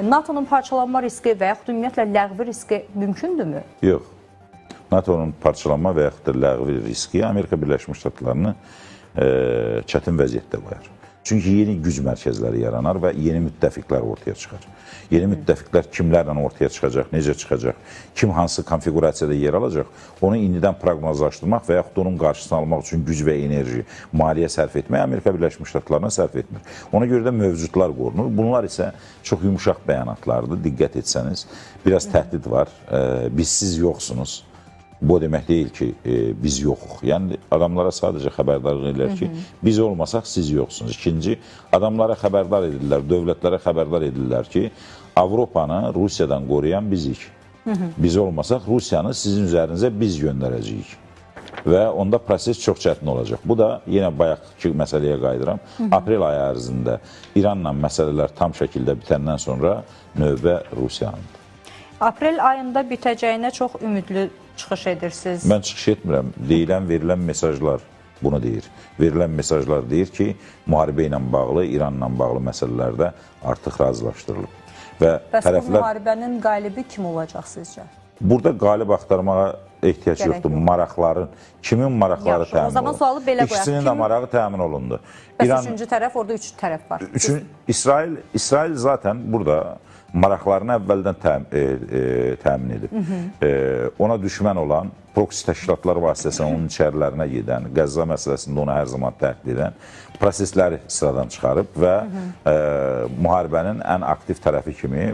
NATO-nun parçalanma riski və yaxud ümumiyyətlə ləğvi riski mümkündürmü? Yox. NATO-nun parçalanma və yaxud da ləğvi riski Amerika Birləşmiş Ştatlarını çətin vəziyyətdə qoyar. Çünki yeni güc mərkəzləri yaranar və yeni müttəfiqlər ortaya çıxar. Yeni müttəfiqlər kimlərlə ortaya çıxacaq, necə çıxacaq, kim hansı konfigurasiyada yer alacaq, onu indidən proqnozlaşdırmaq və yaxud onun qarşısını almaq üçün güc və enerji, maliyyə sərf etmək Amerika Birləşmiş Ştatlarına sərf etmir. Ona görə də mövcudlar qorunur. Bunlar isə çox yumuşaq bəyanatlardır, diqqət etsəniz. Biraz təhdid var, biz siz yoxsunuz. Bu demək deyil ki, biz yoxuq. Yəni, adamlara sadəcə xəbərdarlıq edirlər ki, biz olmasaq siz yoxsunuz. İkinci, adamlara xəbərdar edirlər, dövlətlərə xəbərdar edirlər ki, Avropanı Rusiyadan qoruyan bizik. Biz olmasaq Rusiyanı sizin üzərinizə biz göndərəcəyik. Və onda proses çox çətin olacaq. Bu da yenə bayaqki məsələyə qayıdıram. Aprel ayı ərzində İranla məsələlər tam şəkildə bitəndən sonra növbə Rusiyanındır. Aprel ayında bitəcəyinə çox ümidli çıxış edirsiniz. Mən çıxış etmirəm. Deyilən, verilən mesajlar bunu deyir. Verilən mesajlar deyir ki, müharibə ilə bağlı, İranla bağlı məsələlərdə artıq razılaşdırılıb. Bəs bu müharibənin qalibi kim olacaq sizcə? Burada qalib axtarmağa ehtiyac yoxdur. Maraqların, kimin maraqları təmin olundu? O zaman sualı belə qoyaq. İkisinin də marağı təmin olundu. Bəs üçüncü tərəf, orada üç tərəf var. İsrail zaten burada maraqlarını əvvəldən təmin edib. Ona düşmən olan, proksi təşkilatlar vasitəsilə onun içərilərinə gedən, Qəzza məsələsində onu hər zaman təhdid edən prosesləri sıradan çıxarıb və müharibənin ən aktiv tərəfi kimi